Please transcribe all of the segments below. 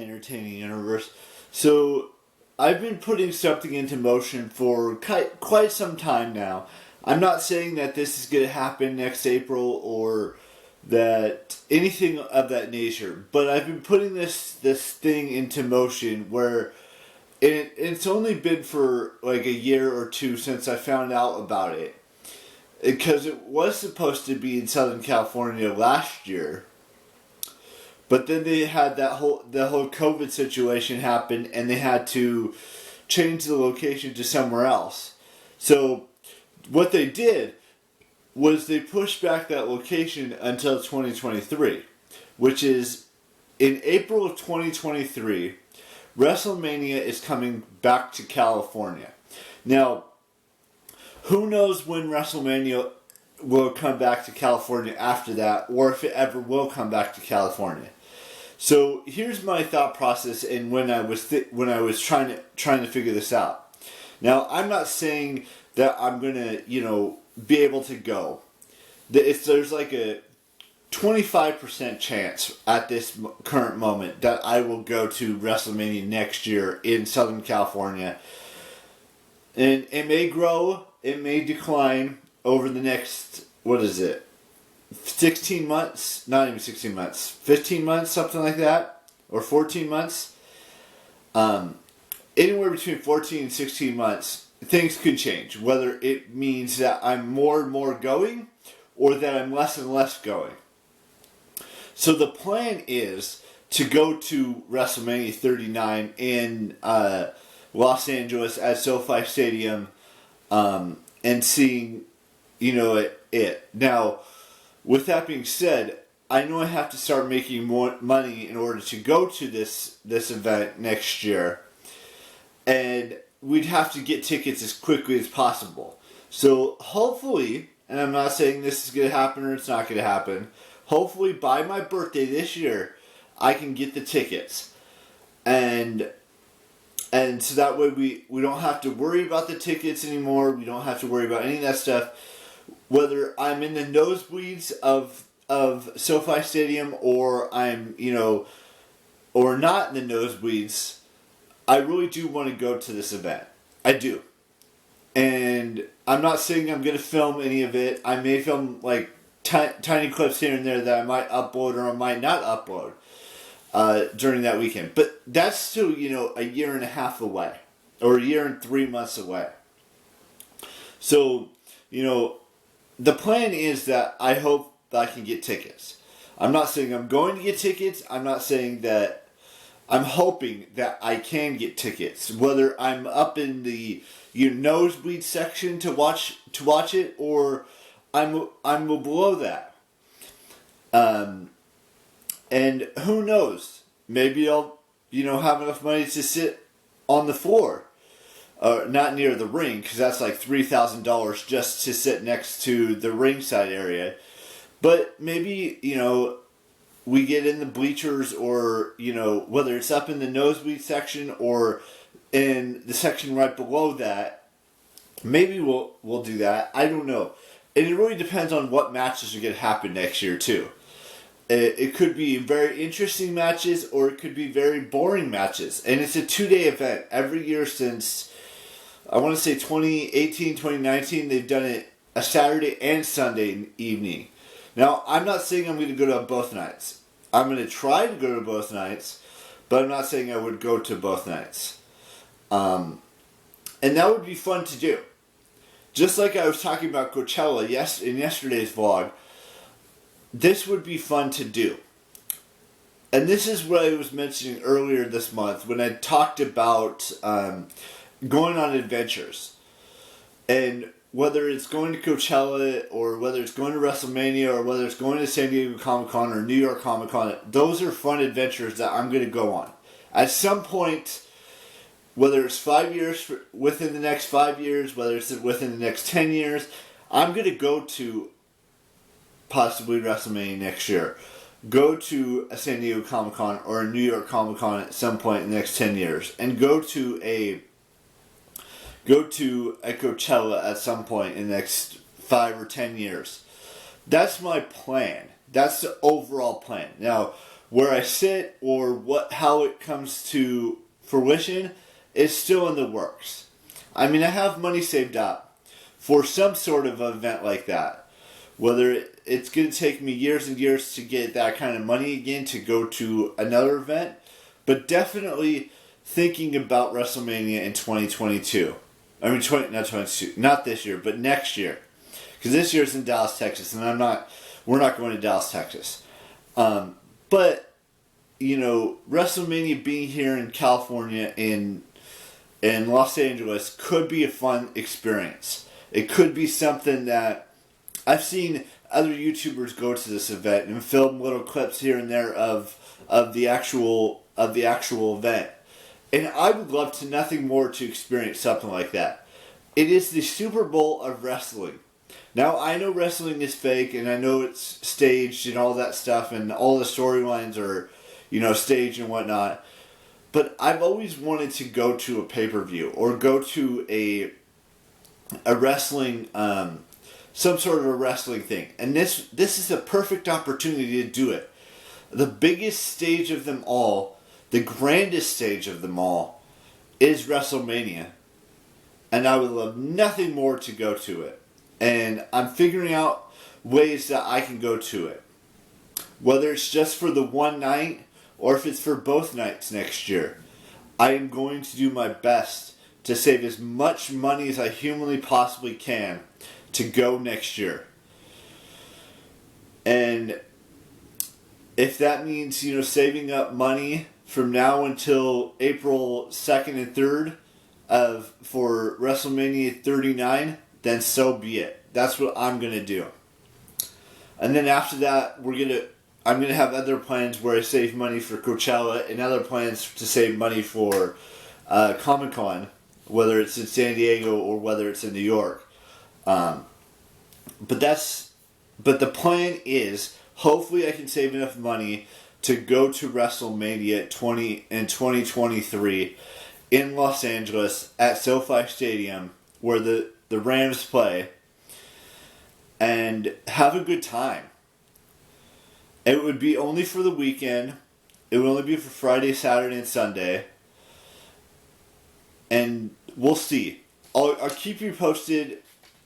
entertaining universe. So, I've been putting something into motion for quite some time now. I'm not saying that this is going to happen next April or that anything of that nature, but I've been putting this thing into motion where it's only been for like a year or two since I found out about it. Because it was supposed to be in Southern California last year. But then they had the whole COVID situation happen and they had to change the location to somewhere else. So what they did was they pushed back that location until 2023, which is in April of 2023, WrestleMania is coming back to California. Now, who knows when WrestleMania will come back to California after that, or if it ever will come back to California. So here's my thought process, and when I was trying to figure this out. Now, I'm not saying that I'm gonna be able to go. There's like a 25% chance at this current moment that I will go to WrestleMania next year in Southern California, and it may grow. It may decline over the next, 16 months? Not even 16 months. 15 months, something like that? Or 14 months? Anywhere between 14 and 16 months, things could change. Whether it means that I'm more and more going, or that I'm less and less going. So the plan is to go to WrestleMania 39 in Los Angeles at SoFi Stadium, and seeing, it. Now, with that being said, I know I have to start making more money in order to go to this event next year, and we'd have to get tickets as quickly as possible. So hopefully, and I'm not saying this is going to happen or it's not going to happen, hopefully by my birthday this year, I can get the tickets. And so that way we don't have to worry about the tickets anymore. We don't have to worry about any of that stuff. Whether I'm in the nosebleeds of SoFi Stadium or I'm, or not in the nosebleeds, I really do want to go to this event. I do. And I'm not saying I'm going to film any of it. I may film like tiny clips here and there that I might upload or I might not upload. During that weekend. But that's still, a year and a half away. Or a year and 3 months away. So, the plan is that I hope that I can get tickets. I'm not saying I'm going to get tickets. I'm not saying that... I'm hoping that I can get tickets. Whether I'm up in the nosebleed section to watch it, or I'm below that. And who knows? Maybe I'll, have enough money to sit on the floor. Not near the ring, because that's like $3,000 just to sit next to the ringside area. But maybe, we get in the bleachers or, whether it's up in the nosebleed section or in the section right below that. Maybe we'll do that. I don't know. And it really depends on what matches are going to happen next year, too. It could be very interesting matches or it could be very boring matches. And it's a 2-day event. Every year since, I want to say 2018, 2019, they've done it a Saturday and Sunday evening. Now, I'm not saying I'm going to go to both nights. I'm going to try to go to both nights, but I'm not saying I would go to both nights. And that would be fun to do. Just like I was talking about Coachella in yesterday's vlog, this would be fun to do. And this is what I was mentioning earlier this month when I talked about going on adventures. And whether it's going to Coachella or whether it's going to WrestleMania or whether it's going to San Diego Comic-Con or New York Comic-Con, those are fun adventures that I'm going to go on. At some point, whether it's 5 years, within the next 5 years, whether it's within the next 10 years, I'm going to go to possibly WrestleMania next year. Go to a San Diego Comic-Con or a New York Comic-Con at some point in the next 10 years. And go to a Coachella at some point in the next 5 or 10 years. That's my plan. That's the overall plan. Now, where I sit or how it comes to fruition is still in the works. I mean, I have money saved up for some sort of event like that. Whether it's going to take me years and years to get that kind of money again to go to another event, but definitely thinking about WrestleMania in 2022. I mean, not 22, not this year, but next year. Because this year's in Dallas, Texas, and we're not going to Dallas, Texas. But, you know, WrestleMania being here in California, in Los Angeles, could be a fun experience. It could be something that I've seen other YouTubers go to this event and film little clips here and there of the actual event. And I would love to nothing more to experience something like that. It is the Super Bowl of wrestling. Now, I know wrestling is fake, and I know it's staged and all that stuff, and all the storylines are, you know, staged and whatnot. But I've always wanted to go to a pay-per-view or go to a wrestling, some sort of a wrestling thing. And this is a perfect opportunity to do it. The biggest stage of them all, the grandest stage of them all, is WrestleMania. And I would love nothing more to go to it. And I'm figuring out ways that I can go to it. Whether it's just for the one night or if it's for both nights next year. I am going to do my best to save as much money as I humanly possibly can to go next year. And if that means, you know, saving up money from now until April 2nd and 3rd for WrestleMania 39, then so be it. That's what I'm going to do. And then after that, I'm going to have other plans where I save money for Coachella and other plans to save money for Comic-Con, whether it's in San Diego or whether it's in New York. But the plan is, hopefully I can save enough money to go to WrestleMania 2023 in Los Angeles at SoFi Stadium, where the Rams play, and have a good time. It would be only for the weekend. It would only be for Friday, Saturday, and Sunday. And we'll see. I'll keep you posted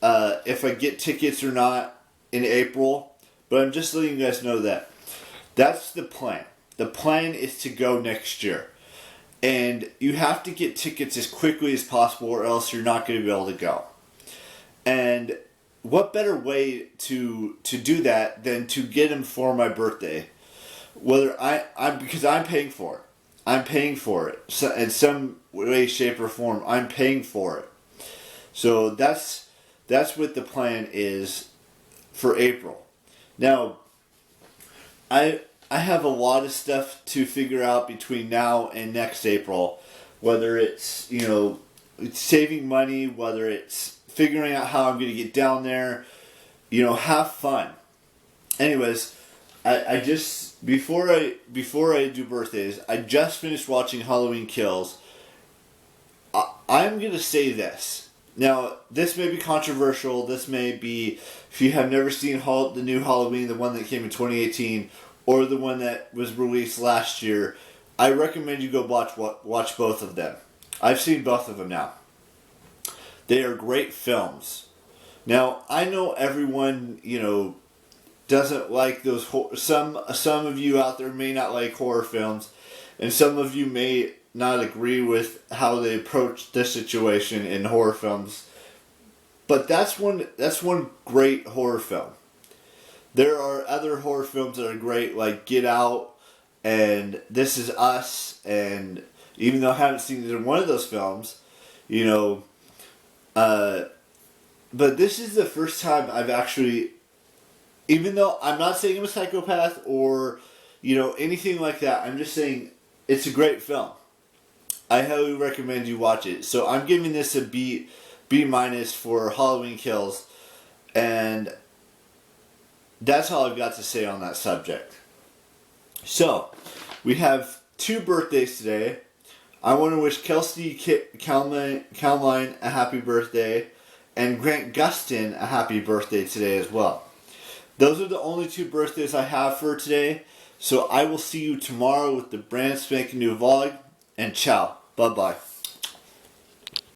if I get tickets or not in April. But I'm just letting you guys know that that's the plan. The plan is to go next year. And you have to get tickets as quickly as possible or else you're not going to be able to go. And what better way to do that than to get them for my birthday? Because I'm paying for it. I'm paying for it. So, in some way, shape, or form, I'm paying for it. So that's what the plan is for April. Now, I have a lot of stuff to figure out between now and next April. Whether it's, you know, it's saving money, whether it's figuring out how I'm going to get down there, you know, have fun. Anyways, I just before I do birthdays, I just finished watching Halloween Kills. I'm going to say this. Now, this may be controversial. This may be, if you have never seen the new Halloween, the one that came in 2018, or the one that was released last year, I recommend you go watch both of them. I've seen both of them now. They are great films. Now, I know everyone, you know, doesn't like those. Some of you out there may not like horror films, and some of you may not agree with how they approach this situation in horror films. But that's one great horror film. There are other horror films that are great, like Get Out and This Is Us, and even though I haven't seen either one of those films, you know. But this is the first time I've actually, even though I'm not saying I'm a psychopath or, you know, anything like that, I'm just saying it's a great film. I highly recommend you watch it. So I'm giving this a B minus for Halloween Kills, and that's all I've got to say on that subject. So, we have 2 birthdays today. I want to wish Kelsey Calmine a happy birthday, and Grant Gustin a happy birthday today as well. Those are the only 2 birthdays I have for today. So I will see you tomorrow with the brand spanking new vlog, and ciao. Bye bye.